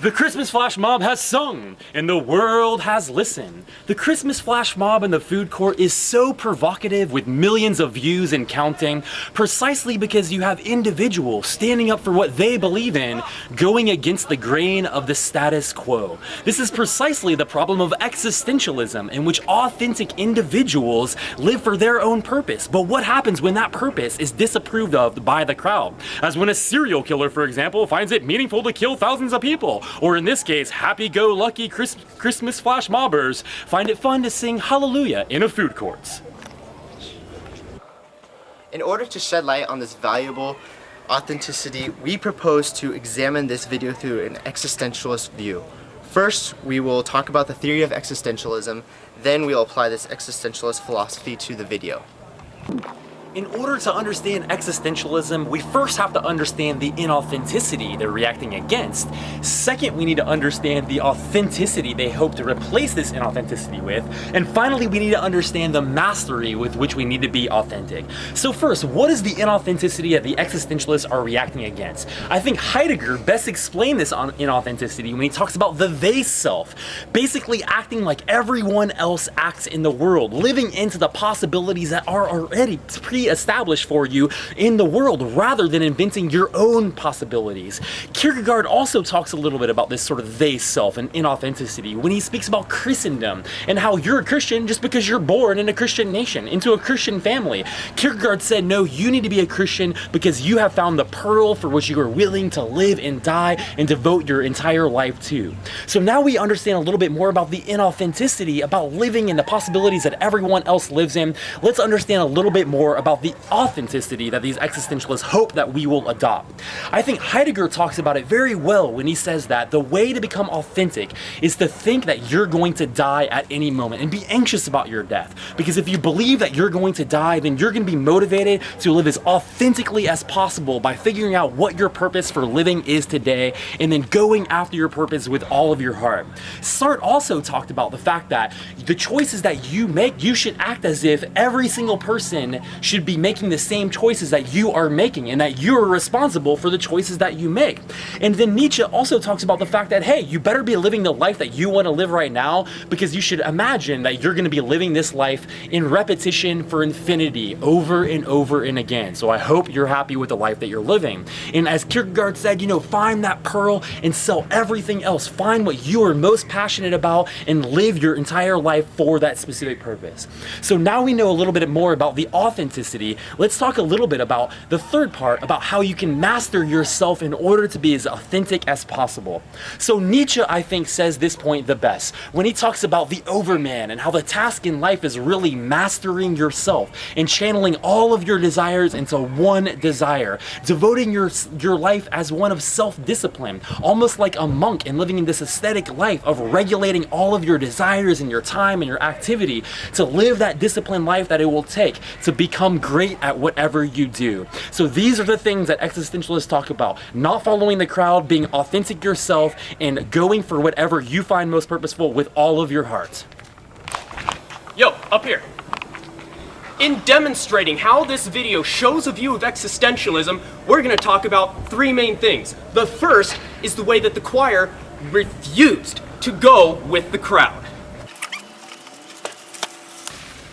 The Christmas flash mob has sung, and the world has listened. The Christmas flash mob in the food court is so provocative with millions of views and counting, precisely because you have individuals standing up for what they believe in, going against the grain of the status quo. This is precisely the problem of existentialism, in which authentic individuals live for their own purpose. But what happens when that purpose is disapproved of by the crowd? As when a serial killer, for example, finds it meaningful to kill thousands of people. Or in this case, happy-go-lucky Christmas flash mobbers find it fun to sing hallelujah in a food court. In order to shed light on this valuable authenticity, we propose to examine this video through an existentialist view. First, we will talk about the theory of existentialism, then we'll apply this existentialist philosophy to the video. In order to understand existentialism, we first have to understand the inauthenticity they're reacting against. Second, we need to understand the authenticity they hope to replace this inauthenticity with. And finally, we need to understand the mastery with which we need to be authentic. So first, what is the inauthenticity that the existentialists are reacting against? I think Heidegger best explained this inauthenticity when he talks about the they self, basically acting like everyone else acts in the world, living into the possibilities that are already pre-established for you in the world rather than inventing your own possibilities. Kierkegaard also talks a little bit about this sort of they self and inauthenticity when he speaks about Christendom and how you're a Christian just because you're born in a Christian nation, into a Christian family. Kierkegaard said, no, you need to be a Christian because you have found the pearl for which you are willing to live and die and devote your entire life to. So now we understand a little bit more about the inauthenticity, about living in the possibilities that everyone else lives in. Let's understand a little bit more about the authenticity that these existentialists hope that we will adopt. I think Heidegger talks about it very well when he says that the way to become authentic is to think that you're going to die at any moment and be anxious about your death. Because if you believe that you're going to die, then you're going to be motivated to live as authentically as possible by figuring out what your purpose for living is today and then going after your purpose with all of your heart. Sartre also talked about the fact that the choices that you make, you should act as if every single person should be making the same choices that you are making and that you are responsible for the choices that you make. And then Nietzsche also talks about the fact that, hey, you better be living the life that you want to live right now because you should imagine that you're going to be living this life in repetition for infinity over and over and again. So I hope you're happy with the life that you're living. And as Kierkegaard said, find that pearl and sell everything else. Find what you are most passionate about and live your entire life for that specific purpose. So now we know a little bit more about the authenticity. Let's talk a little bit about the third part, about how you can master yourself in order to be as authentic as possible. So Nietzsche, I think, says this point the best when he talks about the overman and how the task in life is really mastering yourself and channeling all of your desires into one desire, devoting your life as one of self-discipline, almost like a monk, and living in this aesthetic life of regulating all of your desires and your time and your activity to live that disciplined life that it will take to become great at whatever you do. So these are the things that existentialists talk about. Not following the crowd, being authentic yourself, and going for whatever you find most purposeful with all of your heart. Yo, up here. In demonstrating how this video shows a view of existentialism, we're going to talk about three main things. The first is the way that the choir refused to go with the crowd.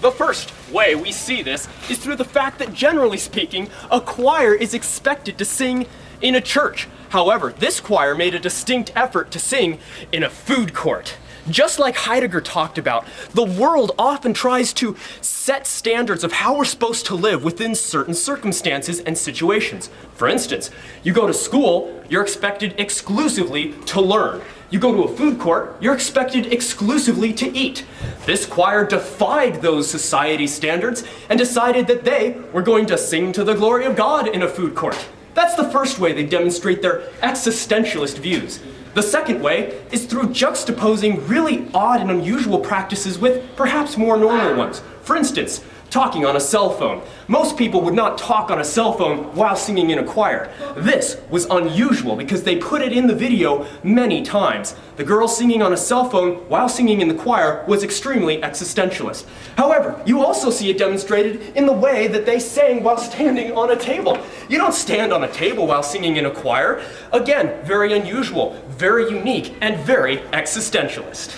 The first way we see this is through the fact that, generally speaking, a choir is expected to sing in a church. However, this choir made a distinct effort to sing in a food court. Just like Heidegger talked about, the world often tries to set standards of how we're supposed to live within certain circumstances and situations. For instance, you go to school, you're expected exclusively to learn. You go to a food court, you're expected exclusively to eat. This choir defied those society standards and decided that they were going to sing to the glory of God in a food court. That's the first way they demonstrate their existentialist views. The second way is through juxtaposing really odd and unusual practices with perhaps more normal ones. For instance, talking on a cell phone. Most people would not talk on a cell phone while singing in a choir. This was unusual because they put it in the video many times. The girl singing on a cell phone while singing in the choir was extremely existentialist. However, you also see it demonstrated in the way that they sang while standing on a table. You don't stand on a table while singing in a choir. Again, very unusual, very unique, and very existentialist.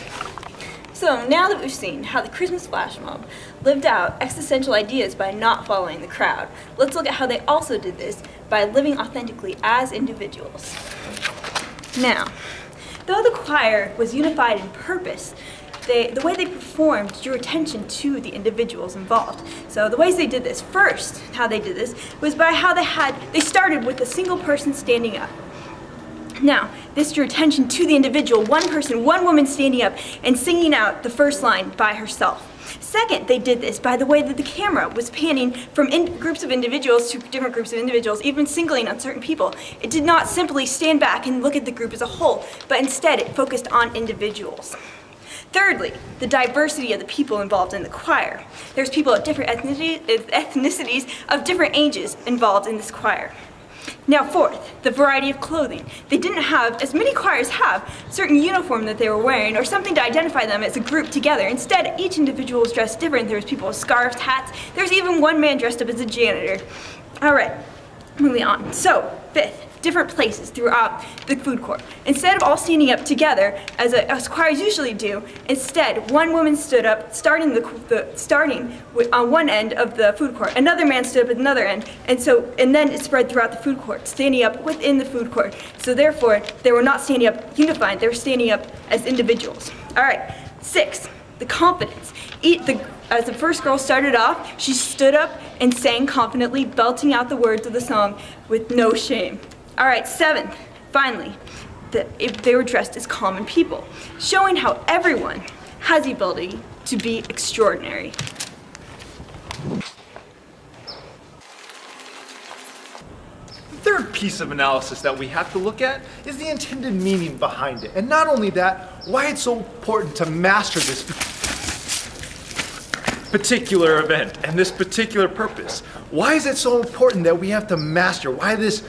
So now that we've seen how the Christmas flash mob lived out existential ideas by not following the crowd, let's look at how they also did this by living authentically as individuals. Now, though the choir was unified in purpose, the way they performed drew attention to the individuals involved. So the ways they did this, first, how they did this, was by how they started with a single person standing up. Now, this drew attention to the individual, one person, one woman standing up and singing out the first line by herself. Second, they did this by the way that the camera was panning from groups of individuals to different groups of individuals, even singling on certain people. It did not simply stand back and look at the group as a whole, but instead it focused on individuals. Thirdly, the diversity of the people involved in the choir. There's people of different ethnicities of different ages involved in this choir. Now fourth, the variety of clothing. They didn't have, as many choirs have, certain uniform that they were wearing or something to identify them as a group together. Instead, each individual was dressed different. There was people with scarves, hats. There's even one man dressed up as a janitor. All right, moving on. So, fifth, different places throughout the food court. Instead of all standing up together, as choirs usually do, instead, one woman stood up, starting on one end of the food court. Another man stood up at another end, and then it spread throughout the food court, standing up within the food court. So therefore, they were not standing up unified, they were standing up as individuals. All right, sixth, the confidence. As the first girl started off, she stood up and sang confidently, belting out the words of the song with no shame. All right, seventh, finally, they were dressed as common people, showing how everyone has the ability to be extraordinary. The third piece of analysis that we have to look at is the intended meaning behind it. And not only that, why it's so important to master this particular event and this particular purpose. Why is it so important that we have to master? Why this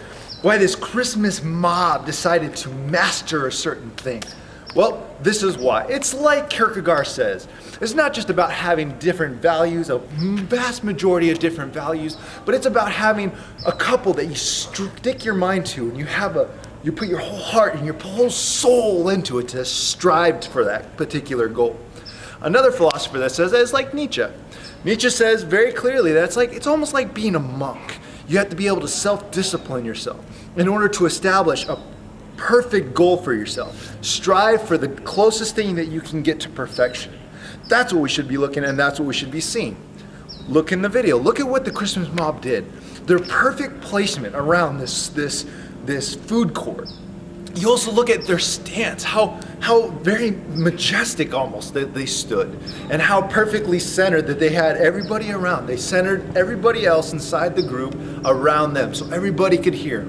Christmas mob decided to master a certain thing? Well, this is why. It's like Kierkegaard says, it's not just about having different values, a vast majority of different values, but it's about having a couple that you stick your mind to and you put your whole heart and your whole soul into it to strive for that particular goal. Another philosopher that says that is like Nietzsche. Nietzsche says very clearly that it's almost like being a monk. You have to be able to self-discipline yourself in order to establish a perfect goal for yourself. Strive for the closest thing that you can get to perfection. That's what we should be looking at, and that's what we should be seeing. Look in the video. Look at what the Christmas mob did. Their perfect placement around this food court. You also look at their stance, how very majestic almost that they stood, and how perfectly centered that they had everybody around. They centered everybody else inside the group around them so everybody could hear.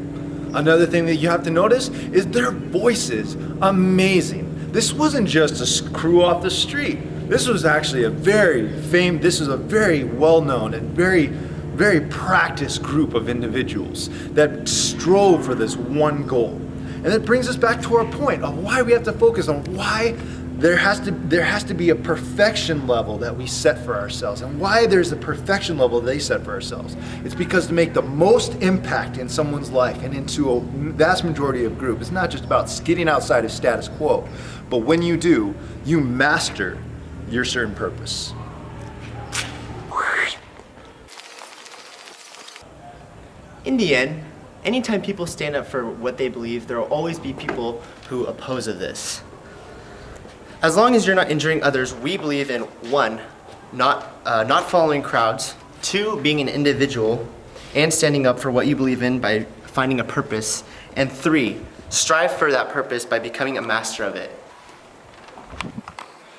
Another thing that you have to notice is their voices. Amazing. This wasn't just a crew off the street. This was actually a very well-known and very practiced group of individuals that strove for this one goal. And that brings us back to our point of why we have to focus on why there has to be a perfection level that we set for ourselves, and why there's a perfection level they set for ourselves. It's because to make the most impact in someone's life and into a vast majority of group, it's not just about getting outside of status quo, but when you do, you master your certain purpose. In the end, anytime people stand up for what they believe, there will always be people who oppose of this. As long as you're not injuring others, we believe in 1, not following crowds, 2, being an individual and standing up for what you believe in by finding a purpose, and 3, strive for that purpose by becoming a master of it.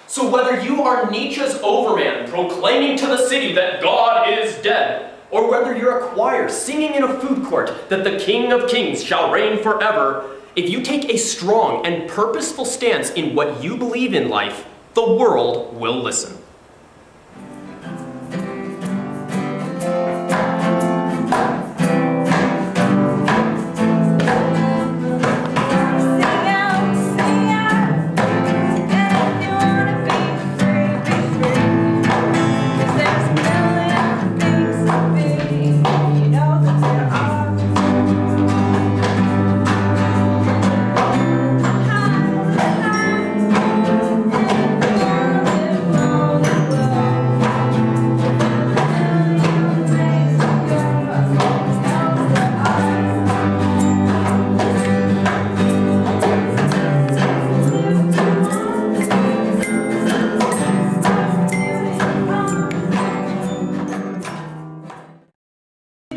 So whether you are Nietzsche's overman proclaiming to the city that God is dead, or whether you're a choir singing in a food court that the King of Kings shall reign forever, if you take a strong and purposeful stance in what you believe in life, the world will listen.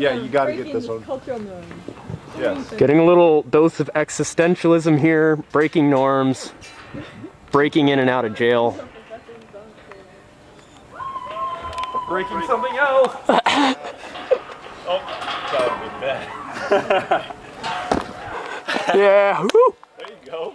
Yeah, you got to get this one. Cultural norms. Yes. Getting a little dose of existentialism here, breaking norms, breaking in and out of jail. Breaking something else. Oh, that would be bad. Yeah. Woo.